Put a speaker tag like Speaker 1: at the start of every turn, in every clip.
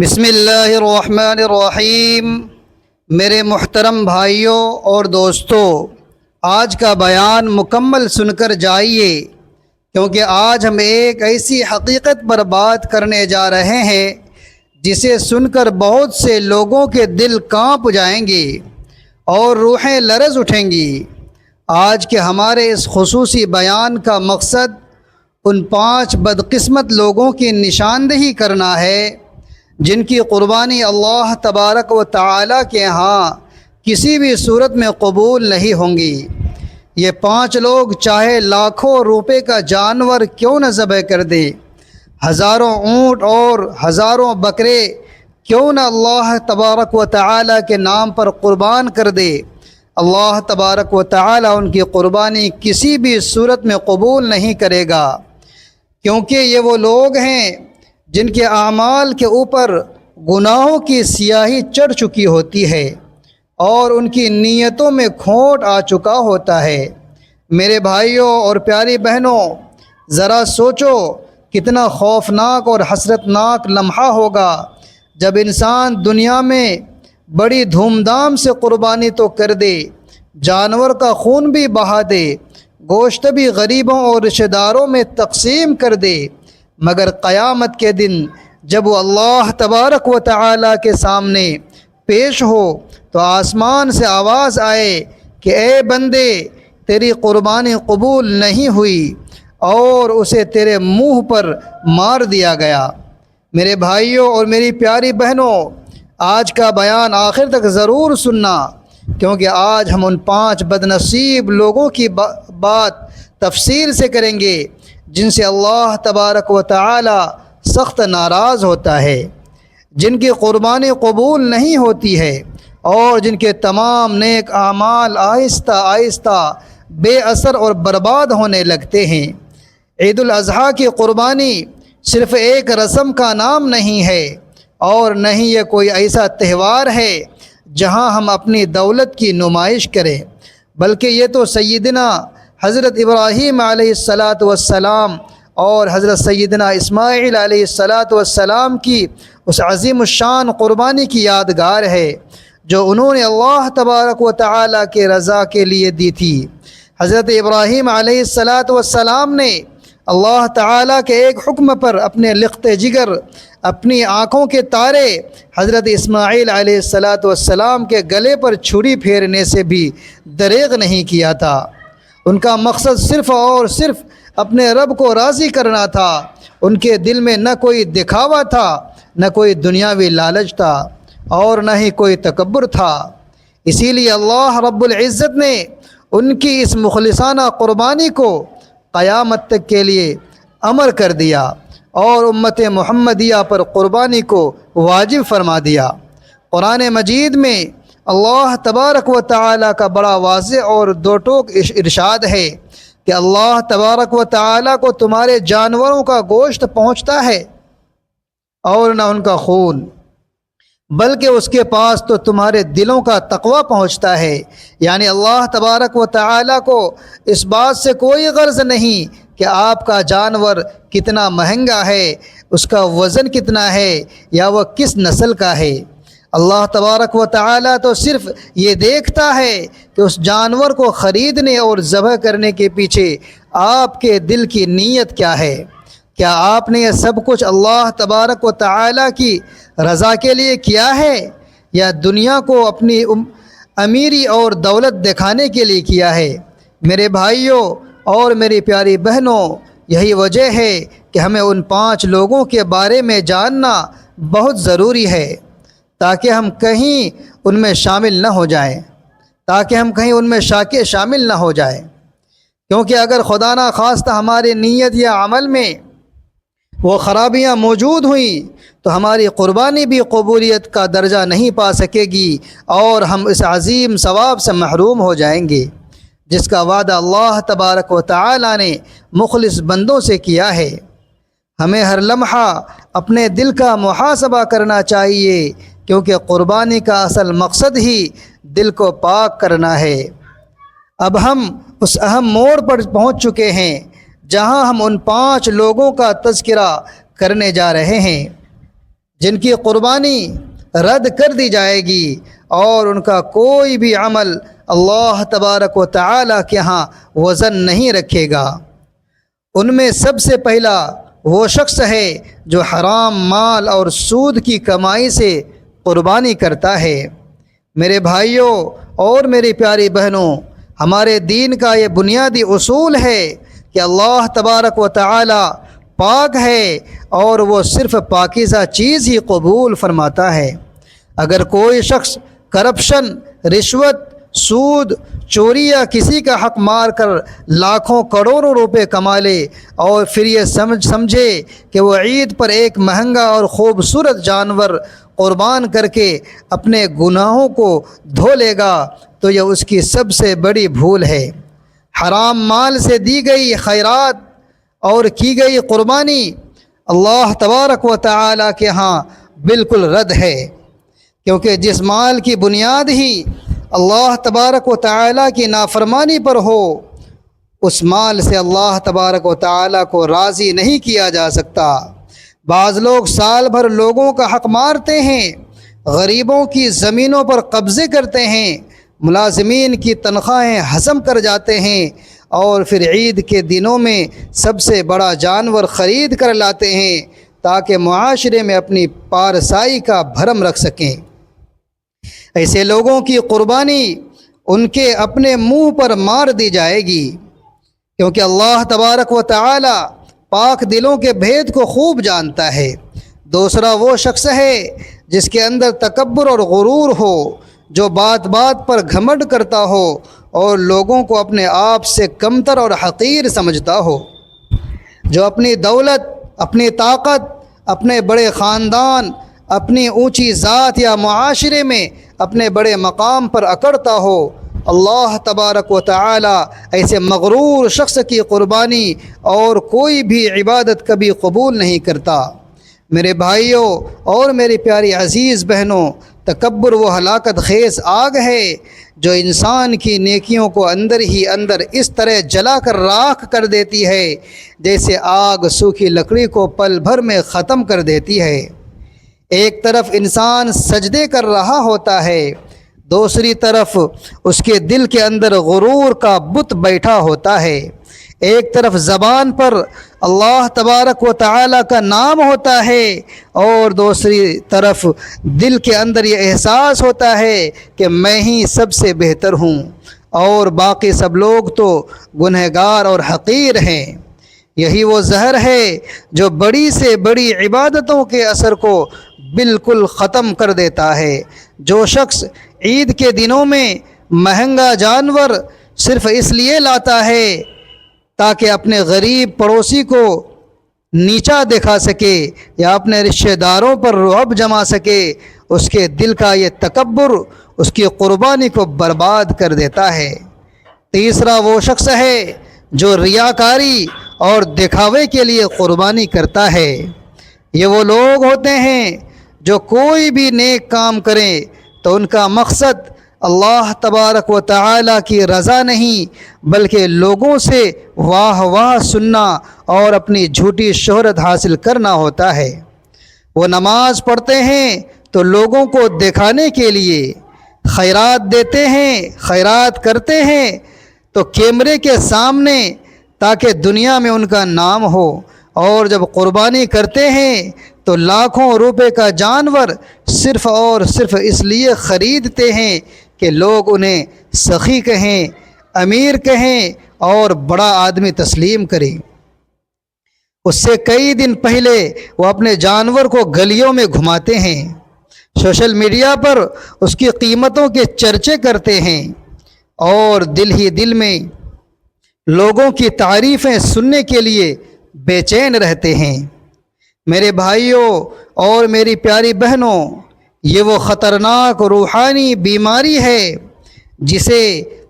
Speaker 1: بسم اللہ الرحمن الرحیم۔ میرے محترم بھائیوں اور دوستوں، آج کا بیان مکمل سن کر جائیے، کیونکہ آج ہم ایک ایسی حقیقت پر بات کرنے جا رہے ہیں جسے سن کر بہت سے لوگوں کے دل کانپ جائیں گے اور روحیں لرز اٹھیں گی۔ آج کے ہمارے اس خصوصی بیان کا مقصد ان 5 بدقسمت لوگوں کی نشاندہی کرنا ہے جن کی قربانی اللہ تبارک و تعالی کے ہاں کسی بھی صورت میں قبول نہیں ہوں گی۔ یہ 5 لوگ چاہے لاکھوں روپے کا جانور کیوں نہ ذبح کر دے، ہزاروں اونٹ اور ہزاروں بکرے کیوں نہ اللہ تبارک و تعالی کے نام پر قربان کر دے، اللہ تبارک و تعالی ان کی قربانی کسی بھی صورت میں قبول نہیں کرے گا، کیونکہ یہ وہ لوگ ہیں جن کے اعمال کے اوپر گناہوں کی سیاہی چڑھ چکی ہوتی ہے اور ان کی نیتوں میں کھوٹ آ چکا ہوتا ہے۔ میرے بھائیوں اور پیاری بہنوں، ذرا سوچو کتنا خوفناک اور حسرتناک لمحہ ہوگا جب انسان دنیا میں بڑی دھوم دھام سے قربانی تو کر دے، جانور کا خون بھی بہا دے، گوشت بھی غریبوں اور رشتہ داروں میں تقسیم کر دے، مگر قیامت کے دن جب وہ اللہ تبارک و تعالی کے سامنے پیش ہو تو آسمان سے آواز آئے کہ اے بندے، تیری قربانی قبول نہیں ہوئی، اور اسے تیرے منہ پر مار دیا گیا۔ میرے بھائیوں اور میری پیاری بہنوں، آج کا بیان آخر تک ضرور سننا، کیونکہ آج ہم ان 5 بدنصیب لوگوں کی بات تفصیل سے کریں گے جن سے اللہ تبارک و تعالی سخت ناراض ہوتا ہے، جن کی قربانی قبول نہیں ہوتی ہے اور جن کے تمام نیک اعمال آہستہ آہستہ بے اثر اور برباد ہونے لگتے ہیں۔ عید الاضحیٰ کی قربانی صرف ایک رسم کا نام نہیں ہے، اور نہ ہی یہ کوئی ایسا تہوار ہے جہاں ہم اپنی دولت کی نمائش کریں، بلکہ یہ تو سیدنا حضرت ابراہیم علیہ السلام اور حضرت سیدنا اسماعیل علیہ السلام کی اس عظیم الشان قربانی کی یادگار ہے جو انہوں نے اللہ تبارک و تعالی کے رضا کے لیے دی تھی۔ حضرت ابراہیم علیہ السلام نے اللہ تعالیٰ کے ایک حکم پر اپنے لخت جگر، اپنی آنکھوں کے تارے حضرت اسماعیل علیہ السلام کے گلے پر چھری پھیرنے سے بھی دریغ نہیں کیا تھا۔ ان کا مقصد صرف اور صرف اپنے رب کو راضی کرنا تھا۔ ان کے دل میں نہ کوئی دکھاوا تھا، نہ کوئی دنیاوی لالچ تھا، اور نہ ہی کوئی تکبر تھا۔ اسی لیے اللہ رب العزت نے ان کی اس مخلصانہ قربانی کو قیامت تک کے لیے امر کر دیا اور امت محمدیہ پر قربانی کو واجب فرما دیا۔ قرآن مجید میں اللہ تبارک و تعالی کا بڑا واضح اور دو ٹوک ارشاد ہے کہ اللہ تبارک و تعالی کو تمہارے جانوروں کا گوشت پہنچتا ہے اور نہ ان کا خون، بلکہ اس کے پاس تو تمہارے دلوں کا تقوی پہنچتا ہے۔ یعنی اللہ تبارک و تعالی کو اس بات سے کوئی غرض نہیں کہ آپ کا جانور کتنا مہنگا ہے، اس کا وزن کتنا ہے، یا وہ کس نسل کا ہے۔ اللہ تبارک و تعالی تو صرف یہ دیکھتا ہے کہ اس جانور کو خریدنے اور ذبح کرنے کے پیچھے آپ کے دل کی نیت کیا ہے۔ کیا آپ نے یہ سب کچھ اللہ تبارک و تعالی کی رضا کے لیے کیا ہے، یا دنیا کو اپنی امیری اور دولت دکھانے کے لیے کیا ہے؟ میرے بھائیوں اور میری پیاری بہنوں، یہی وجہ ہے کہ ہمیں ان 5 لوگوں کے بارے میں جاننا بہت ضروری ہے، تاکہ ہم کہیں ان میں شامل نہ ہو جائیں، شامل نہ ہو جائیں، کیونکہ اگر خدا نہ خواستہ ہماری نیت یا عمل میں وہ خرابیاں موجود ہوئیں تو ہماری قربانی بھی قبولیت کا درجہ نہیں پا سکے گی اور ہم اس عظیم ثواب سے محروم ہو جائیں گے جس کا وعدہ اللہ تبارک و تعالی نے مخلص بندوں سے کیا ہے۔ ہمیں ہر لمحہ اپنے دل کا محاسبہ کرنا چاہیے، کیونکہ قربانی کا اصل مقصد ہی دل کو پاک کرنا ہے۔ اب ہم اس اہم موڑ پر پہنچ چکے ہیں جہاں ہم ان 5 لوگوں کا تذکرہ کرنے جا رہے ہیں جن کی قربانی رد کر دی جائے گی اور ان کا کوئی بھی عمل اللہ تبارک و تعالی کے ہاں وزن نہیں رکھے گا۔ ان میں سب سے پہلا وہ شخص ہے جو حرام مال اور سود کی کمائی سے قربانی کرتا ہے۔ میرے بھائیوں اور میری پیاری بہنوں، ہمارے دین کا یہ بنیادی اصول ہے کہ اللہ تبارک و تعالی پاک ہے اور وہ صرف پاکیزہ چیز ہی قبول فرماتا ہے۔ اگر کوئی شخص کرپشن، رشوت، سود، چوری یا کسی کا حق مار کر لاکھوں کروڑوں روپے کما لے اور پھر یہ سمجھے کہ وہ عید پر ایک مہنگا اور خوبصورت جانور قربان کر کے اپنے گناہوں کو دھو لے گا تو یہ اس کی سب سے بڑی بھول ہے۔ حرام مال سے دی گئی خیرات اور کی گئی قربانی اللہ تبارک و تعالی کے ہاں بالکل رد ہے، کیونکہ جس مال کی بنیاد ہی اللہ تبارک و تعالی کی نافرمانی پر ہو، اس مال سے اللہ تبارک و تعالی کو راضی نہیں کیا جا سکتا۔ بعض لوگ سال بھر لوگوں کا حق مارتے ہیں، غریبوں کی زمینوں پر قبضے کرتے ہیں، ملازمین کی تنخواہیں ہضم کر جاتے ہیں اور پھر عید کے دنوں میں سب سے بڑا جانور خرید کر لاتے ہیں تاکہ معاشرے میں اپنی پارسائی کا بھرم رکھ سکیں۔ ایسے لوگوں کی قربانی ان کے اپنے منہ پر مار دی جائے گی، کیونکہ اللہ تبارک و تعالی پاک دلوں کے بھید کو خوب جانتا ہے۔ دوسرا وہ شخص ہے جس کے اندر تکبر اور غرور ہو، جو بات بات پر گھمنڈ کرتا ہو اور لوگوں کو اپنے آپ سے کمتر اور حقیر سمجھتا ہو، جو اپنی دولت، اپنی طاقت، اپنے بڑے خاندان، اپنی اونچی ذات یا معاشرے میں اپنے بڑے مقام پر اکڑتا ہو۔ اللہ تبارک و تعالی ایسے مغرور شخص کی قربانی اور کوئی بھی عبادت کبھی قبول نہیں کرتا۔ میرے بھائیوں اور میری پیاری عزیز بہنوں، تکبر وہ ہلاکت خیز آگ ہے جو انسان کی نیکیوں کو اندر ہی اندر اس طرح جلا کر راکھ کر دیتی ہے جیسے آگ سوکھی لکڑی کو پل بھر میں ختم کر دیتی ہے۔ ایک طرف انسان سجدے کر رہا ہوتا ہے، دوسری طرف اس کے دل کے اندر غرور کا بت بیٹھا ہوتا ہے۔ ایک طرف زبان پر اللہ تبارک و تعالی کا نام ہوتا ہے اور دوسری طرف دل کے اندر یہ احساس ہوتا ہے کہ میں ہی سب سے بہتر ہوں اور باقی سب لوگ تو گنہگار اور حقیر ہیں۔ یہی وہ زہر ہے جو بڑی سے بڑی عبادتوں کے اثر کو بالکل ختم کر دیتا ہے۔ جو شخص عید کے دنوں میں مہنگا جانور صرف اس لیے لاتا ہے تاکہ اپنے غریب پڑوسی کو نیچا دکھا سکے یا اپنے رشتہ داروں پر رعب جما سکے، اس کے دل کا یہ تکبر اس کی قربانی کو برباد کر دیتا ہے۔ تیسرا وہ شخص ہے جو ریاکاری اور دکھاوے کے لیے قربانی کرتا ہے۔ یہ وہ لوگ ہوتے ہیں جو کوئی بھی نیک کام کریں تو ان کا مقصد اللہ تبارک و تعالی کی رضا نہیں بلکہ لوگوں سے واہ واہ سننا اور اپنی جھوٹی شہرت حاصل کرنا ہوتا ہے۔ وہ نماز پڑھتے ہیں تو لوگوں کو دکھانے کے لیے، خیرات دیتے ہیں، خیرات کرتے ہیں تو کیمرے کے سامنے تاکہ دنیا میں ان کا نام ہو، اور جب قربانی کرتے ہیں تو لاکھوں روپے کا جانور صرف اور صرف اس لیے خریدتے ہیں کہ لوگ انہیں سخی کہیں، امیر کہیں اور بڑا آدمی تسلیم کریں۔ اس سے کئی دن پہلے وہ اپنے جانور کو گلیوں میں گھماتے ہیں، سوشل میڈیا پر اس کی قیمتوں کے چرچے کرتے ہیں اور دل ہی دل میں لوگوں کی تعریفیں سننے کے لیے بے چین رہتے ہیں۔ میرے بھائیوں اور میری پیاری بہنوں، یہ وہ خطرناک روحانی بیماری ہے جسے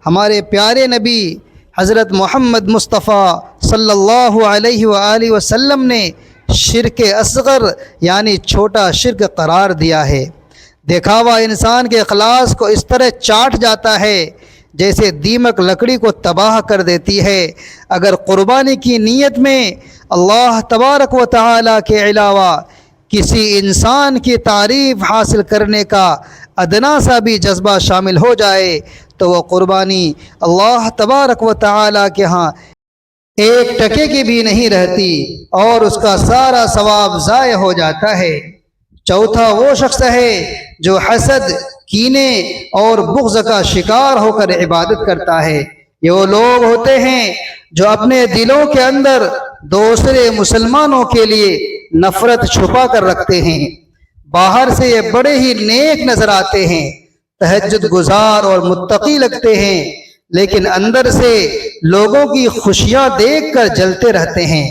Speaker 1: ہمارے پیارے نبی حضرت محمد مصطفیٰ صلی اللہ علیہ وآلہ وسلم نے شرک اصغر یعنی چھوٹا شرک قرار دیا ہے۔ دکھاوا انسان کے اخلاص کو اس طرح چاٹ جاتا ہے جیسے دیمک لکڑی کو تباہ کر دیتی ہے۔ اگر قربانی کی نیت میں اللہ تبارک و تعالی کے علاوہ کسی انسان کی تعریف حاصل کرنے کا ادنا سا بھی جذبہ شامل ہو جائے تو وہ قربانی اللہ تبارک و تعالیٰ کے ہاں ایک ٹکے کی بھی نہیں رہتی اور اس کا سارا ثواب ضائع ہو جاتا ہے۔ چوتھا وہ شخص ہے جو حسد، کینے اور بغض کا شکار ہو کر عبادت کرتا ہے۔ یہ وہ لوگ ہوتے ہیں جو اپنے دلوں کے اندر دوسرے مسلمانوں کے لیے نفرت چھپا کر رکھتے ہیں۔ باہر سے یہ بڑے ہی نیک نظر آتے ہیں، تہجد گزار اور متقی لگتے ہیں، لیکن اندر سے لوگوں کی خوشیاں دیکھ کر جلتے رہتے ہیں۔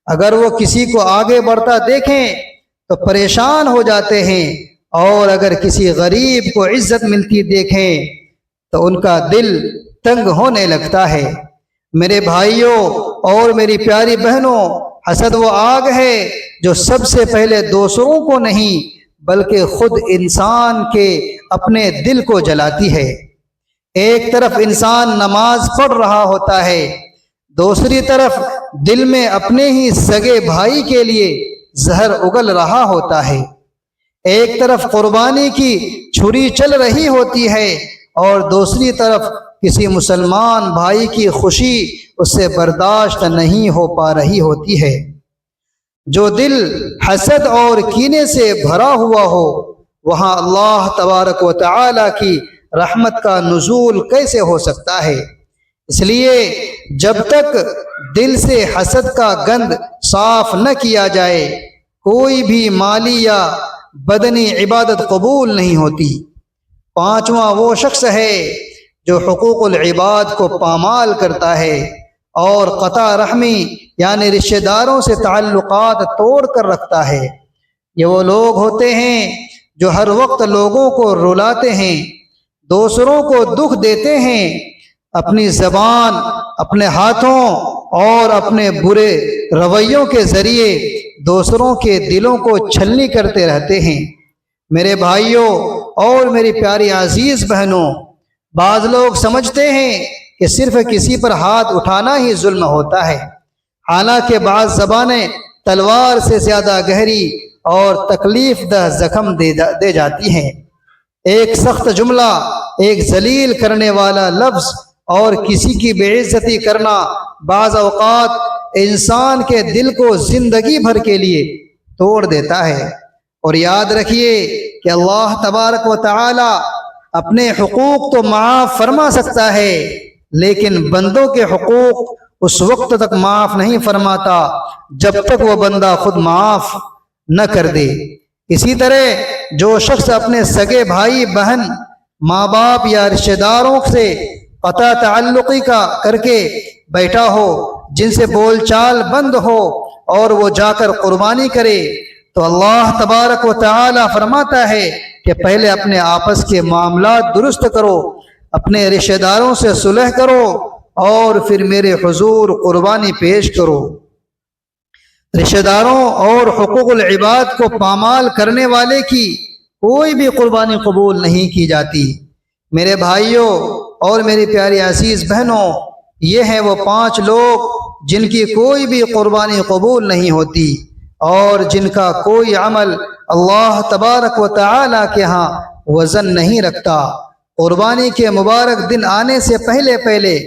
Speaker 1: اگر وہ کسی کو آگے بڑھتا دیکھیں تو پریشان ہو جاتے ہیں، اور اگر کسی غریب کو عزت ملتی دیکھیں تو ان کا دل تنگ ہونے لگتا ہے۔ میرے بھائیوں اور میری پیاری بہنوں، حسد وہ آگ ہے جو سب سے پہلے دوسروں کو نہیں بلکہ خود انسان کے اپنے دل کو جلاتی ہے۔ ایک طرف انسان نماز پڑھ رہا ہوتا ہے، دوسری طرف دل میں اپنے ہی سگے بھائی کے لیے زہر اگل رہا ہوتا ہے۔ ایک طرف قربانی کی چھری چل رہی ہوتی ہے اور دوسری طرف کسی مسلمان بھائی کی خوشی اس سے برداشت نہیں ہو پا رہی ہوتی ہے۔ جو دل حسد اور کینے سے بھرا ہوا ہو، وہاں اللہ تبارک و تعالی کی رحمت کا نزول کیسے ہو سکتا ہے؟ اس لیے جب تک دل سے حسد کا گند صاف نہ کیا جائے، کوئی بھی مالی یا بدنی عبادت قبول نہیں ہوتی۔ پانچواں وہ شخص ہے جو حقوق العباد کو پامال کرتا ہے اور قطع رحمی یعنی رشتہ داروں سے تعلقات توڑ کر رکھتا ہے۔ یہ وہ لوگ ہوتے ہیں جو ہر وقت لوگوں کو رلاتے ہیں، دوسروں کو دکھ دیتے ہیں، اپنی زبان، اپنے ہاتھوں اور اپنے برے رویوں کے ذریعے دوسروں کے دلوں کو چھلنی کرتے رہتے ہیں۔ میرے بھائیوں اور میری پیاری عزیز بہنوں، بعض لوگ سمجھتے ہیں کہ صرف کسی پر ہاتھ اٹھانا ہی ظلم ہوتا ہے، حالانکہ بعض زبانیں تلوار سے زیادہ گہری اور تکلیف دہ زخم دے جاتی ہیں۔ ایک سخت جملہ، ایک ذلیل کرنے والا لفظ اور کسی کی بے عزتی کرنا بعض اوقات انسان کے دل کو زندگی بھر کے لیے توڑ دیتا ہے۔ اور یاد رکھیے کہ اللہ تبارک و تعالی اپنے حقوق تو معاف فرما سکتا ہے، لیکن بندوں کے حقوق اس وقت تک معاف نہیں فرماتا جب تک وہ بندہ خود معاف نہ کر دے۔ اسی طرح جو شخص اپنے سگے بھائی بہن، ماں باپ یا رشتہ داروں سے قطع تعلقی کا کر کے بیٹھا ہو، جن سے بول چال بند ہو، اور وہ جا کر قربانی کرے، تو اللہ تبارک و تعالی فرماتا ہے کہ پہلے اپنے آپس کے معاملات درست کرو، اپنے رشتہ داروں سے صلح کرو، اور پھر میرے حضور قربانی پیش کرو۔ رشتہ داروں اور حقوق العباد کو پامال کرنے والے کی کوئی بھی قربانی قبول نہیں کی جاتی۔ میرے بھائیوں اور میری پیاری عزیز بہنوں، یہ ہیں وہ 5 لوگ جن کی کوئی بھی قربانی قبول نہیں ہوتی اور جن کا کوئی عمل اللہ تبارک و تعالی کے ہاں وزن نہیں رکھتا۔ قربانی کے مبارک دن آنے سے پہلے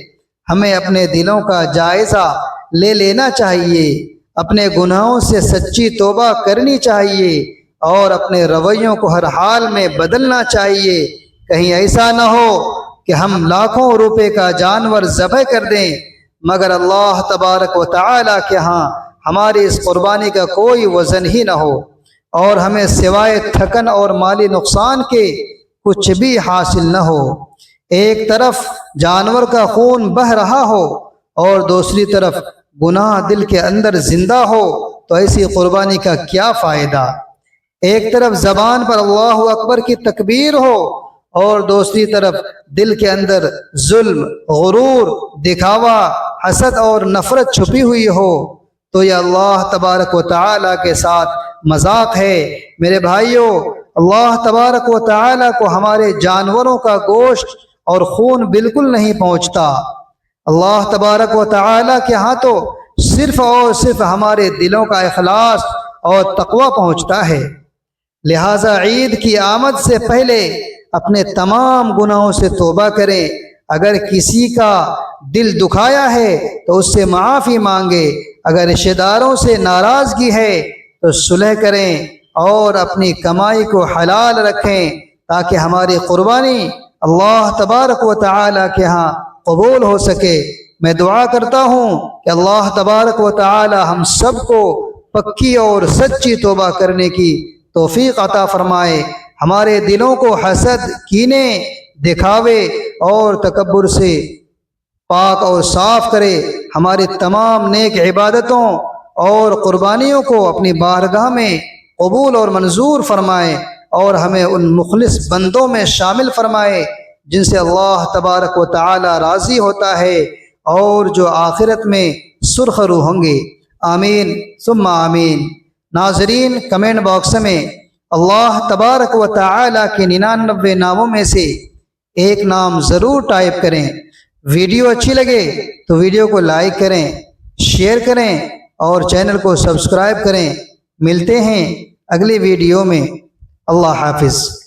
Speaker 1: ہمیں اپنے دلوں کا جائزہ لے لینا چاہیے، اپنے گناہوں سے سچی توبہ کرنی چاہیے اور اپنے رویوں کو ہر حال میں بدلنا چاہیے۔ کہیں ایسا نہ ہو کہ ہم لاکھوں روپے کا جانور ذبح کر دیں مگر اللہ تبارک و تعالی کے ہاں ہماری اس قربانی کا کوئی وزن ہی نہ ہو اور ہمیں سوائے تھکن اور مالی نقصان کے کچھ بھی حاصل نہ ہو۔ ایک طرف جانور کا خون بہہ رہا ہو اور دوسری طرف گناہ دل کے اندر زندہ ہو تو ایسی قربانی کا کیا فائدہ؟ ایک طرف زبان پر اللہ اکبر کی تکبیر ہو اور دوسری طرف دل کے اندر ظلم، غرور، دکھاوا، حسد اور نفرت چھپی ہوئی ہو تو یہ اللہ تبارک و تعالی کے ساتھ مذاق ہے۔ میرے بھائیوں، اللہ تبارک و تعالی کو ہمارے جانوروں کا گوشت اور خون بالکل نہیں پہنچتا۔ اللہ تبارک و تعالی کے ہاں تو صرف اور صرف ہمارے دلوں کا اخلاص اور تقوی پہنچتا ہے۔ لہٰذا عید کی آمد سے پہلے اپنے تمام گناہوں سے توبہ کریں۔ اگر کسی کا دل دکھایا ہے تو اس سے معافی مانگے، اگر رشتہ داروں سے ناراضگی ہے تو صلح کریں اور اپنی کمائی کو حلال رکھیں تاکہ ہماری قربانی اللہ تبارک و تعالی کے ہاں قبول ہو سکے۔ میں دعا کرتا ہوں کہ اللہ تبارک و تعالی ہم سب کو پکی اور سچی توبہ کرنے کی توفیق عطا فرمائے، ہمارے دلوں کو حسد، کینے، دکھاوے اور تکبر سے پاک اور صاف کرے، ہماری تمام نیک عبادتوں اور قربانیوں کو اپنی بارگاہ میں قبول اور منظور فرمائے اور ہمیں ان مخلص بندوں میں شامل فرمائے جن سے اللہ تبارک و تعالی راضی ہوتا ہے اور جو آخرت میں سرخرو ہوں گے۔ آمین ثم آمین۔ ناظرین، کمنٹ باکس میں اللہ تبارک و تعالی کے 99 ناموں میں سے ایک نام ضرور ٹائپ کریں۔ ویڈیو اچھی لگے تو ویڈیو کو لائک کریں، شیئر کریں اور چینل کو سبسکرائب کریں۔ ملتے ہیں اگلی ویڈیو میں۔ اللہ حافظ۔